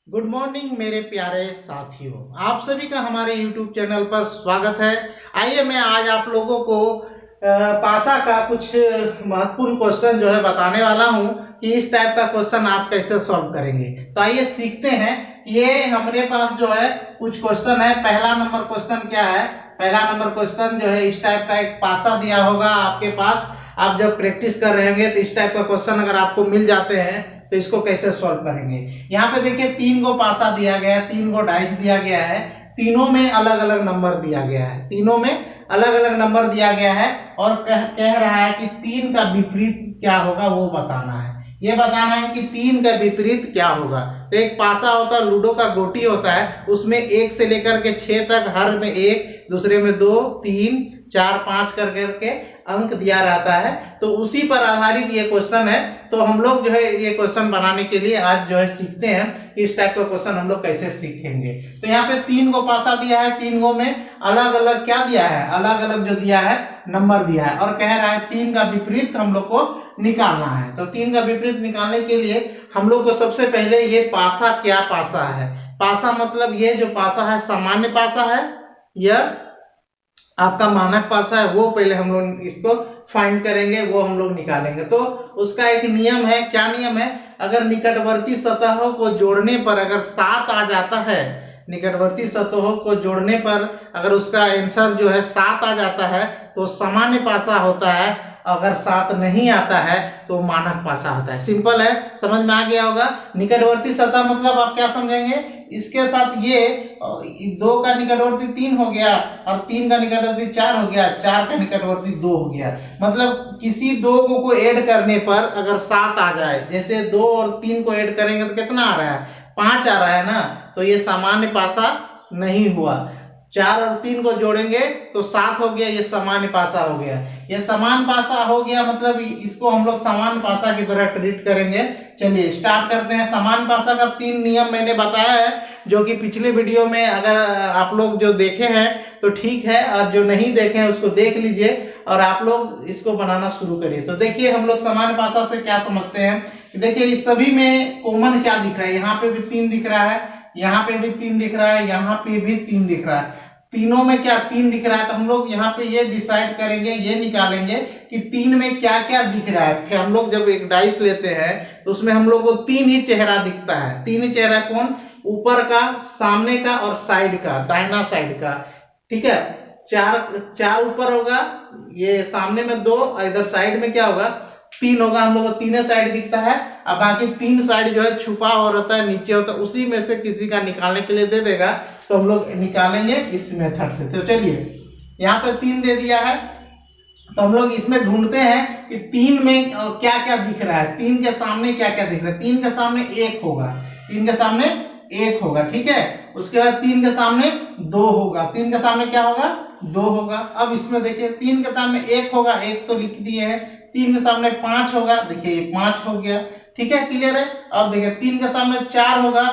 Good morning मेरे प्यारे साथियों, आप सभी का हमारे YouTube चैनल पर स्वागत है। आइए मैं आज आप लोगों को पासा का कुछ महत्वपूर्ण क्वेश्चन जो है बताने वाला हूं कि इस टाइप का क्वेश्चन आप कैसे सॉल्व करेंगे। तो आइए सीखते हैं। ये हमारे पास जो है कुछ क्वेश्चन है। पहला नंबर क्वेश्चन क्या है? पहला नंबर क्वेश्चन जो है इस टाइप का एक पासा दिया होगा आपके पास। आप जब प्रैक्टिस कर रहे होंगे तो इस टाइप का क्वेश्चन अगर आपको मिल जाते हैं तो इसको कैसे सॉल्व करेंगे। यहाँ पे देखिए 3 को पासा दिया गया है, 3 को डाइस दिया गया है, तीनों में अलग अलग नंबर दिया गया है, तीनों में अलग अलग नंबर दिया गया है और कह रहा है कि 3 का विपरीत क्या होगा वो बताना है। ये बताना है कि 3 का विपरीत क्या होगा। तो एक पासा होता है, लूडो का गोटी होता है, उसमें 1 से लेकर के 6 तक हर में 1, दूसरे में 2, 3, 4, 5 कर करके अंक दिया रहता है। तो उसी पर आधारित ये क्वेश्चन है। तो हम लोग जो है ये क्वेश्चन बनाने के लिए आज जो है सीखते हैं कि इस टाइप का क्वेश्चन हम लोग कैसे सीखेंगे। तो यहाँ पे 3 को पासा दिया है, 3 को में अलग अलग क्या दिया है, अलग अलग जो दिया है नंबर दिया है और कह रहा है 3 का विपरीत हम लोग को निकालना है। तो 3 का विपरीत निकालने के लिए हम लोग को सबसे पहले ये पासा क्या पासा है। पासा मतलब ये जो पासा है सामान्य पासा है या आपका मानक पासा है, वो पहले हम लोग इसको फाइंड करेंगे, वो हम लोग निकालेंगे। तो उसका एक नियम है। क्या नियम है? अगर निकटवर्ती सतहों को जोड़ने पर अगर 7 आ जाता है, निकटवर्ती सतहों को जोड़ने पर अगर उसका आंसर जो है 7 आ जाता है तो सामान्य पासा होता है। अगर 7 नहीं आता है तो मानक पासा होता है। सिंपल है, समझ में आ गया होगा। निकटवर्ती सतह मतलब आप क्या समझेंगे, इसके साथ ये 2 का निकटवर्ती 3 हो गया और 3 का निकटवर्ती 4 हो गया, 4 का निकटवर्ती 2 हो गया। मतलब किसी दो को ऐड करने पर अगर 7 आ जाए, जैसे 2 और 3 को ऐड करेंगे तो कितना आ रहा है, 5 आ रहा है ना, तो ये सामान्य पासा नहीं हुआ। 4 और 3 को जोड़ेंगे तो 7 हो गया, ये सामान्य पासा हो गया। ये समान पासा हो गया, मतलब इसको हम लोग समान पासा की तरह ट्रीट करेंगे। चलिए स्टार्ट करते हैं। समान पासा का 3 नियम मैंने बताया है, जो कि पिछले वीडियो में अगर आप लोग जो देखे हैं तो ठीक है, और जो नहीं देखे हैं उसको देख लीजिए और आप लोग इसको बनाना शुरू करिए। तो देखिए हम लोग समान पासा से क्या समझते हैं। देखिए इस सभी में कॉमन क्या दिख रहा है, यहाँ पे भी 3 दिख रहा है, यहाँ पे भी 3 दिख रहा है, यहाँ पे भी 3 दिख रहा है। तीनों में क्या 3 दिख रहा है, तो हम लोग यहाँ पे ये डिसाइड करेंगे, ये निकालेंगे कि 3 में क्या क्या दिख रहा है। फिर हम लोग जब एक डाइस लेते हैं तो उसमें हम लोग को 3 ही चेहरा दिखता है। 3 ही चेहरा कौन? ऊपर का, सामने का और साइड का, दाहिना साइड का। ठीक है, 4 ऊपर होगा, ये सामने में 2 और इधर साइड में क्या होगा, 3 होगा। हम लोग को तीनों साइड दिखता है। अब बाकी 3 साइड जो है छुपा हो रहता है, नीचे होता है, उसी में से किसी का निकालने के लिए दे देगा तो हम लोग निकालेंगे इस मेथड से। तो चलिए यहाँ पे 3 दे दिया है तो हम लोग इसमें ढूंढते हैं कि 3 में क्या क्या दिख रहा है, 3 के सामने क्या क्या दिख रहा है। 3 के सामने 1 होगा, 3 के सामने 1 होगा, ठीक है। उसके बाद 3 के सामने 2 होगा, 3 के सामने क्या होगा, 2 होगा। अब इसमें देखिए 3 के सामने 1 होगा, 1 तो लिख दिए हैं। 3 के सामने 5 होगा, देखिए ये 5 हो गया, ठीक है, क्लियर है। अब देखिए 3 के सामने 4 होगा,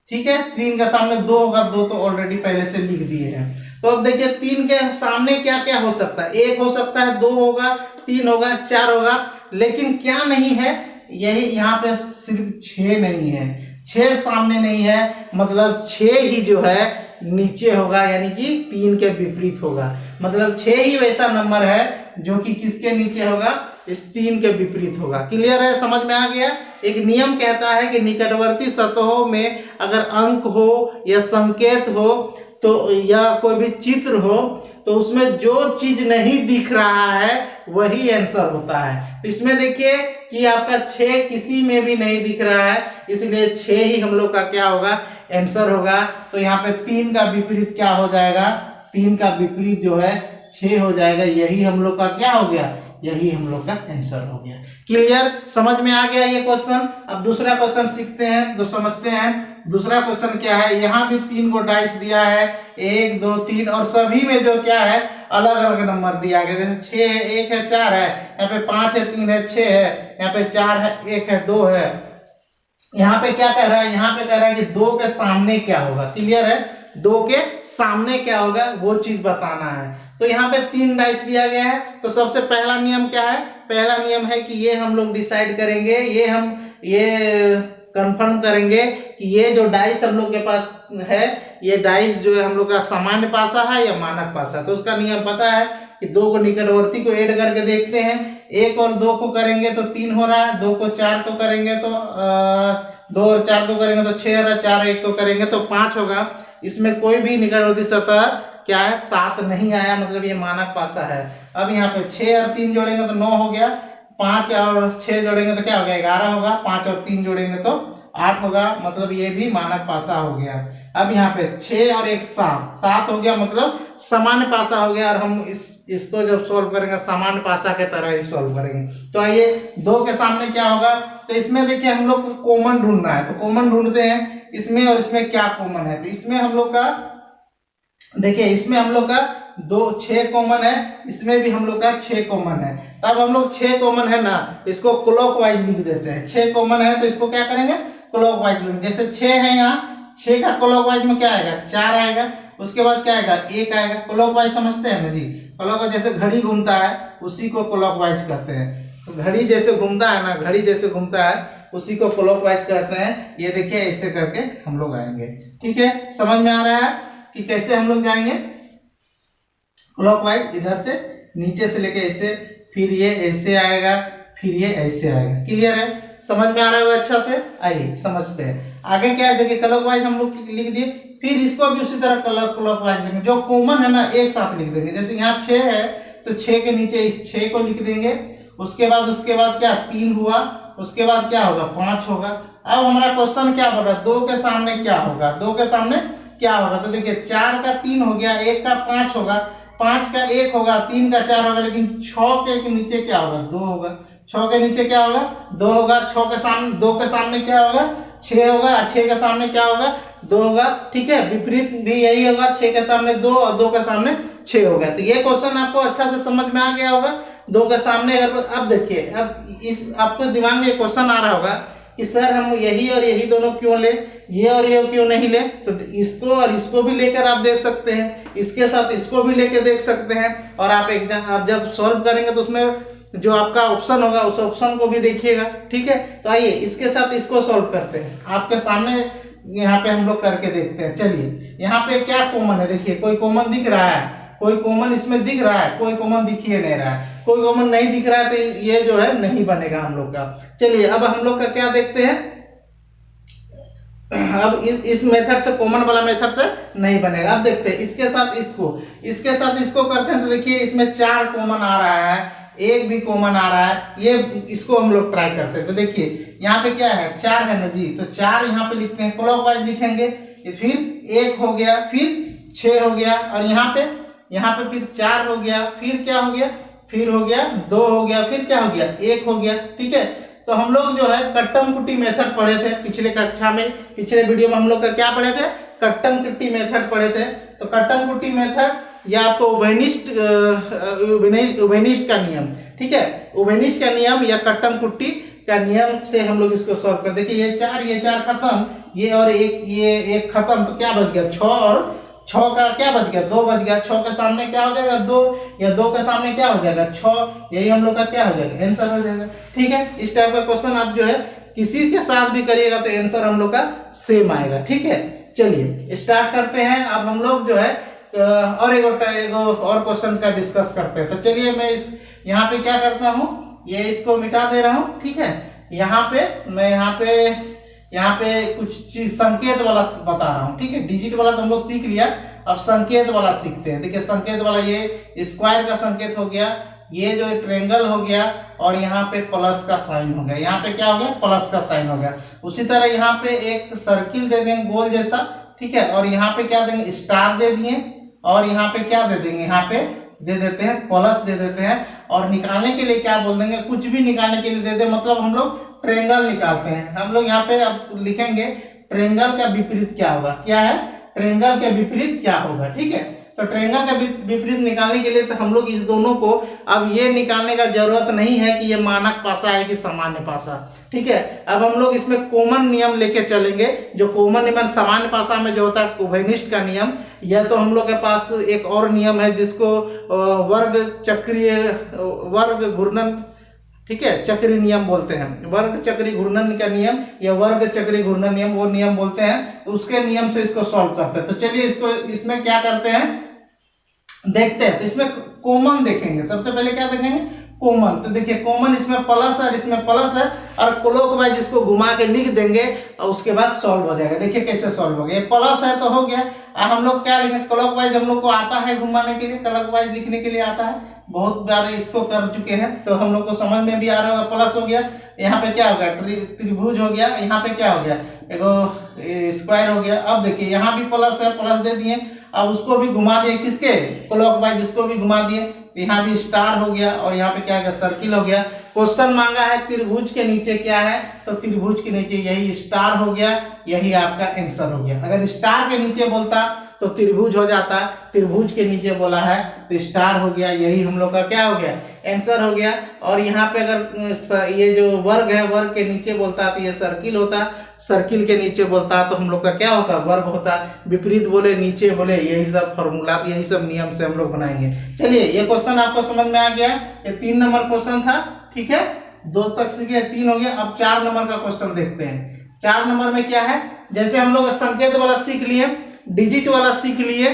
ठीक है। 3 के सामने 2 होगा, 2 तो ऑलरेडी पहले से लिख दिए हैं। तो अब देखिए 3 के सामने क्या क्या हो सकता है, 1 हो सकता है, 2 होगा, 3 होगा, 4 होगा, लेकिन क्या नहीं है, यही यहाँ पे सिर्फ 6 नहीं है। 6 सामने नहीं है, मतलब 6 ही जो है नीचे होगा, यानी कि 3 के विपरीत होगा। मतलब 6 ही वैसा नंबर है जो कि किसके नीचे होगा, इस 3 के विपरीत होगा। क्लियर है, समझ में आ गया। एक नियम कहता है कि निकटवर्ती सतहों में अगर अंक हो या संकेत हो तो या कोई भी चित्र हो तो उसमें जो चीज नहीं दिख रहा है वही आंसर होता है। तो इसमें देखिए कि आपका 6 किसी में भी नहीं दिख रहा है, इसलिए 6 ही हम लोग का क्या होगा, आंसर होगा। तो यहाँ पे 3 का विपरीत क्या हो जाएगा, 3 का विपरीत जो है 6 हो जाएगा। यही हम लोग का क्या हो गया, यही हम लोग का आंसर हो गया। क्लियर, समझ में आ गया ये क्वेश्चन। अब दूसरा क्वेश्चन सीखते हैं तो समझते हैं। दूसरा क्वेश्चन क्या है, यहाँ भी 3 को डाइस दिया है, 1, 2, 3 और सभी में जो क्या है अलग अलग नंबर दिया गया। जैसे 6 है, 1 है, 4 है, यहाँ पे 5 है, 3 है, 6 है, यहाँ पे 4 है, 1 है, 2 है। यहाँ पे क्या कह रहा है, यहाँ पे कह रहा है कि 2 के सामने क्या होगा। क्लियर है, 2 के सामने क्या होगा वो चीज बताना है। तो यहाँ पे 3 डाइस दिया गया है। तो सबसे पहला नियम क्या है, पहला नियम है कि ये हम लोग डिसाइड करेंगे, ये कंफर्म करेंगे कि ये जो डाइस हम लोग के पास है, ये डाइस जो है हम लोग का सामान्य पासा है या मानक पासा। तो उसका नियम पता है कि दो को निकटवर्ती को ऐड करके देखते हैं, एक और दो को करेंगे तो 3 हो रहा है, दो को 4 को करेंगे तो 2 और 4 को करेंगे तो 6 हो रहा है, 4 1 को करेंगे तो 5 होगा। इसमें कोई भी निकटवर्ती सतह क्या है 7 नहीं आया, मतलब ये मानक पासा है। अब यहाँ पे 6 और 3 जोड़ेंगे तो 9 हो गया, 5 और 6 जोड़ेंगे तो क्या हो गया 11 होगा, 5 और 3 जोड़ेंगे तो 8 होगा, मतलब ये भी मानक पासा हो गया। अब यहाँ पे 6 और 1 7 हो गया, मतलब सामान्य पासा हो गया। और हम इसको जब सॉल्व करेंगे सामान्य पासा के तरह ही सॉल्व करेंगे। तो आइए 2 के सामने क्या होगा, तो इसमें देखिए हम लोग को कॉमन ढूंढना है, तो कॉमन ढूंढते हैं इसमें और इसमें क्या कॉमन है। तो इसमें हम लोग का देखिए, इसमें हम लोग का 6 कॉमन है, इसमें भी हम लोग का 6 कॉमन है। तब हम लोग 6 कॉमन है ना, इसको क्लॉकवाइज लिख देते हैं। 6 कॉमन है तो इसको क्या करेंगे क्लॉकवाइज लिखेंगे। जैसे 6 है यहाँ, 6 का क्लॉकवाइज में क्या आएगा 4 आएगा, उसके बाद क्या आएगा 1 आएगा। क्लॉकवाइज समझते हैं ना जी, क्लॉकवाइज जैसे घड़ी घूमता है उसी को क्लॉकवाइज कहते हैं। तो घड़ी जैसे घूमता है ना, घड़ी जैसे घूमता है उसी को क्लॉकवाइज कहते हैं। ये देखिए ऐसे करके हम लोग आएंगे। ठीक है, समझ में आ रहा है कि कैसे हम लोग जाएंगे क्लॉकवाइज, इधर से नीचे से लेके ऐसे, फिर ये ऐसे आएगा, फिर ये ऐसे आएगा। क्लियर है, समझ में आ रहा है अच्छा से। आइए समझते हैं आगे क्या है। देखिए क्लॉकवाइज हम लोग लिख दिए, फिर इसको भी उसी तरह क्लॉकवाइज लिखेंगे। जो कॉमन है ना एक साथ लिख देंगे। जैसे यहाँ 6 है तो 6 के नीचे इस 6 को लिख देंगे, उसके बाद क्या 3 हुआ, उसके बाद क्या होगा 5 होगा। अब हमारा क्वेश्चन क्या बोल रहा है, 2 के सामने क्या होगा, 2 के सामने क्या होगा। तो देखिए 4 का 3 हो गया, 1 का 5 होगा, 5 का 1 होगा, 3 का 4 होगा, लेकिन 6 के नीचे क्या होगा 2 होगा। 6 के नीचे क्या होगा 2 होगा। 6 के सामने 2 के सामने क्या होगा 6 होगा, 6 के सामने क्या होगा 2 होगा। ठीक है, विपरीत भी यही होगा, 6 के सामने 2 और 2 के सामने 6 होगा। तो ये क्वेश्चन आपको अच्छा से समझ में आ गया होगा। 2 के सामने अगर अब देखिए, अब इस आपको दिमाग में एक क्वेश्चन आ रहा होगा कि सर हम यही और यही दोनों क्यों ले, ये और ये क्यों नहीं ले। तो इसको और इसको भी लेकर आप देख सकते हैं, इसके साथ इसको भी लेकर देख सकते हैं। और आप जब सॉल्व करेंगे तो उसमें जो आपका ऑप्शन होगा उस ऑप्शन को भी देखिएगा। ठीक है, तो आइए इसके साथ इसको सॉल्व करते हैं। आपके सामने यहाँ पे हम लोग करके देखते हैं। चलिए यहाँ पे क्या कॉमन है, देखिए कोई कॉमन दिख रहा है, कोई कॉमन इसमें दिख रहा है, कोई कॉमन दिख ही नहीं रहा है। कोई कॉमन नहीं दिख रहा है तो ये जो है नहीं बनेगा हम लोग का। चलिए अब हम लोग का क्या देखते हैं, अब इस मेथड से कॉमन वाला मेथड से नहीं बनेगा। अब देखते हैं इसके साथ इसको करते हैं। तो देखिए इसमें 4 कॉमन आ रहा है, 1 भी कॉमन आ रहा है, ये इसको हम लोग ट्राई करते हैं। तो देखिए यहाँ पे क्या है 4 है ना जी, तो 4 यहाँ पे लिखते हैं, क्लॉकवाइज लिखेंगे। फिर 1 हो गया, फिर 6 हो गया, और यहाँ पे फिर 4 हो गया, फिर क्या हो गया, फिर हो गया 2 हो गया, फिर क्या हो गया 1 हो गया। ठीक है, तो हम लोग जो है कट्टम कुट्टी मेथड पढ़े थे पिछले कक्षा में, पिछले वीडियो में हम लोग का क्या पढ़े थे, कट्टम कुट्टी मेथड पढ़े थे। तो कट्टम कुट्टी मेथड या आपको उभयनिष्ठ का नियम, ठीक है, उभयनिष्ठ का नियम या कट्टम कुट्टी का नियम से हम लोग इसको सॉल्व कर। देखिए ये 4 खत्म, ये और एक खत्म, तो क्या बच गया 6 और 6 का क्या बच गया 2 बच गया। 6 के सामने क्या हो जाएगा 2, या 2 के सामने क्या हो जाएगा 6, यही हम लोग का क्या हो जाएगा आंसर हो जाएगा। ठीक है, इस टाइप का क्वेश्चन आप जो है किसी के साथ भी करिएगा तो आंसर हम लोग का सेम आएगा। ठीक है, चलिए स्टार्ट करते हैं। अब हम लोग जो है और एक और क्वेश्चन का डिस्कस करते हैं। तो चलिए मैं यहाँ पे क्या करता हूँ, ये इसको मिटा दे रहा हूँ। ठीक है, मैं यहाँ पे कुछ चीज संकेत वाला बता रहा हूँ। ठीक है, डिजिट वाला तो हम लोग सीख लिया, अब संकेत वाला सीखते हैं। देखिए संकेत वाला, ये स्क्वायर का संकेत हो गया, ये जो ट्रायंगल हो गया, और यहाँ पे प्लस का साइन हो गया। यहाँ पे क्या हो गया प्लस का साइन हो गया। उसी तरह यहाँ पे एक सर्किल दे देंगे गोल जैसा, ठीक है, और यहाँ पे क्या देंगे स्टार दे दिए, और यहाँ पे क्या दे देंगे, यहाँ पे दे देते हैं प्लस दे देते हैं। और निकालने के लिए क्या बोल देंगे, कुछ भी निकालने के लिए दे दे, मतलब हम लोग ट्रायंगल निकालते हैं। हम लोग यहाँ पे अब लिखेंगे ट्रायंगल का विपरीत क्या होगा, क्या है ट्रायंगल के विपरीत क्या होगा। ठीक है, तो ट्रायंगल का विपरीत निकालने के लिए तो हम लोग इस दोनों को, अब ये निकालने का जरूरत नहीं है कि ये मानक पासा है कि सामान्य पासा। ठीक है, अब हम लोग इसमें कॉमन नियम लेके चलेंगे। जो कॉमन नियम सामान्य पासा में जो होता है उभयनिष्ठ का नियम, या तो हम लोग के पास एक और नियम है जिसको वर्ग चक्रीय वर्ग घूर्णन, ठीक है, चक्री नियम बोलते हैं, वर्ग चक्री घूर्णन का नियम या वर्ग चक्री घूर्णन नियम, वो नियम बोलते हैं, उसके नियम से इसको सॉल्व करते हैं। तो चलिए इसको इसमें क्या करते हैं देखते हैं। तो इसमें कॉमन देखेंगे, सबसे पहले क्या देखेंगे कॉमन। तो देखिए कॉमन इसमें प्लस है और इसमें प्लस है, और क्लॉकवाइज इसको घुमा के लिख देंगे और उसके बाद सॉल्व हो जाएगा। देखिए कैसे सॉल्व हो गया, प्लस है तो हो गया। हम लोग क्या लिखें, क्लॉकवाइज हम लोग को आता है घुमाने के लिए, क्लॉकवाइज लिखने के लिए आता है, बहुत बार इसको कर चुके हैं, तो हम लोग को समझ में भी आ रहा होगा। प्लस हो गया, यहाँ पे क्या हो गया त्रिभुज हो गया, यहाँ पे क्या हो गया एगो स्क्वायर हो गया। अब देखिए यहाँ भी प्लस है, प्लस दे दिए, अब उसको भी घुमा दिए किसके क्लॉकवाइज, इसको भी घुमा दिए, यहाँ भी स्टार हो गया और यहाँ पे क्या है सर्किल हो गया। क्वेश्चन मांगा है त्रिभुज के नीचे क्या है, तो त्रिभुज के नीचे यही स्टार हो गया, यही आपका आंसर हो गया। अगर स्टार के नीचे बोलता तो त्रिभुज हो जाता, त्रिभुज के नीचे बोला है तो स्टार हो गया, यही हम लोग का क्या हो गया आंसर हो गया। और यहाँ पे अगर ये जो वर्ग है, वर्ग के नीचे बोलता तो ये सर्किल होता, सर्किल के नीचे बोलता तो हम लोग का क्या होता वर्ग होता। विपरीत बोले नीचे बोले, यही सब फॉर्मूला, यही सब नियम से हम लोग बनाएंगे। चलिए ये क्वेश्चन आपको समझ में आ गया, ये 3 नंबर क्वेश्चन था, ठीक है, 2 तक सीखे, 3 हो गया। अब 4 नंबर का क्वेश्चन देखते हैं। 4 नंबर में क्या है, जैसे हम लोग संकेत वाला सीख लिए, डिजिट वाला सीख लिए,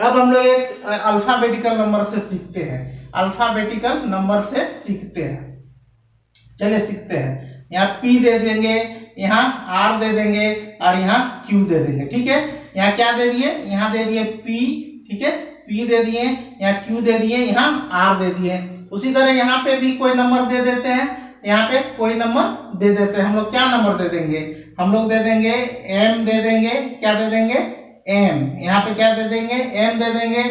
अब हम लोग एक अल्फाबेटिकल नंबर से सीखते हैं, अल्फाबेटिकल नंबर से सीखते हैं। चलिए सीखते हैं। यहाँ P दे देंगे, यहाँ R दे देंगे और यहाँ Q दे देंगे, ठीक है। यहाँ क्या दे दिए, यहाँ दे दिए P, ठीक है, P दे दिए, यहाँ Q दे दिए, यहाँ R दे दिए। उसी तरह यहाँ पे भी कोई नंबर दे देते हैं, यहाँ पे कोई नंबर दे देते हैं। हम लोग क्या नंबर दे देंगे, हम लोग दे देंगे M दे देंगे, क्या दे देंगे M, यहाँ पे क्या दे देंगे M दे देंगे,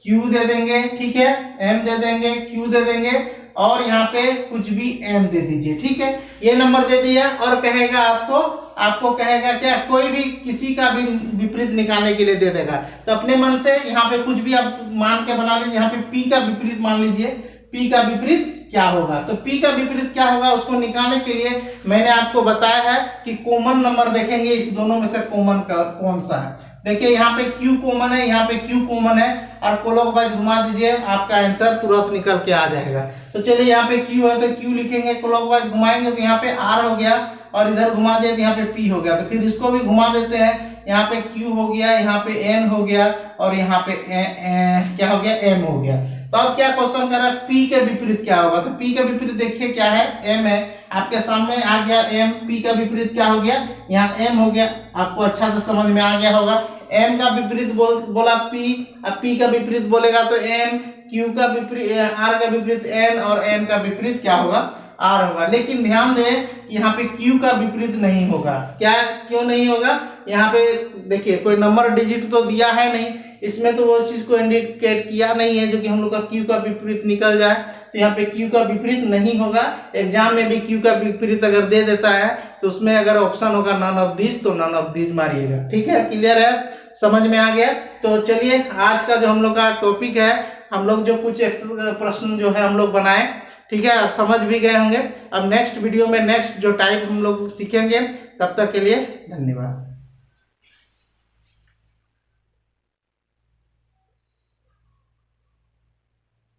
Q दे देंगे, ठीक है, M दे देंगे, Q दे देंगे, और यहाँ पे कुछ भी M दे दीजिए, ठीक है। ये नंबर दे दिया और कहेगा आपको कहेगा क्या, कोई भी किसी का भी विपरीत निकालने के लिए दे देगा। तो अपने मन से यहाँ पे कुछ भी आप मान के बना लीजिए। यहाँ पे P का विपरीत मान लीजिए, P का विपरीत क्या होगा, तो P का विपरीत क्या होगा उसको निकालने के लिए मैंने आपको बताया है कि कॉमन नंबर देखेंगे, इस दोनों में से कॉमन कौन सा है। देखिए यहाँ पे Q कॉमन है, यहाँ पे Q कॉमन है, और क्लॉकवाइज घुमा दीजिए, आपका आंसर तुरंत निकल के आ जाएगा। तो चलिए यहाँ पे Q है तो Q लिखेंगे, क्लॉकवाइज घुमाएंगे तो यहाँ पे R हो गया, और इधर घुमा दिए तो यहाँ पे P हो गया। तो फिर इसको भी घुमा देते हैं, यहाँ पे Q हो गया, यहाँ पे N हो गया, और यहाँ पे क्या हो गया M हो गया। तो अब क्या क्वेश्चन कर रहा है, P के विपरीत क्या होगा, तो P का विपरीत देखिए क्या है M है, आपके सामने आ गया M। P का विपरीत क्या हो गया, यहाँ M हो गया, आपको अच्छा से समझ में आ गया होगा। M का विपरीत बोला P, अब P का विपरीत बोलेगा तो M, Q का विपरीत R का विपरीत N, और N का विपरीत क्या होगा R होगा। लेकिन ध्यान दें यहाँ पे Q का विपरीत नहीं होगा, क्या क्यों नहीं होगा, यहाँ पे देखिए कोई नंबर डिजिट तो दिया है नहीं, इसमें तो वो चीज को इंडिकेट किया नहीं है जो कि हम लोग का Q का विपरीत निकल जाए। तो यहाँ पे Q का विपरीत नहीं होगा। एग्जाम में भी Q का विपरीत अगर दे देता है तो उसमें अगर ऑप्शन होगा नन ऑफ दिस, तो नन ऑफ दिस मारिएगा, ठीक है। क्लियर है, समझ में आ गया। तो चलिए आज का जो हम लोग का टॉपिक है, हम लोग जो कुछ प्रश्न जो है हम लोग बनाए, ठीक है, समझ भी गए होंगे। अब नेक्स्ट वीडियो में नेक्स्ट जो टाइप हम लोग सीखेंगे, तब तक के लिए धन्यवाद।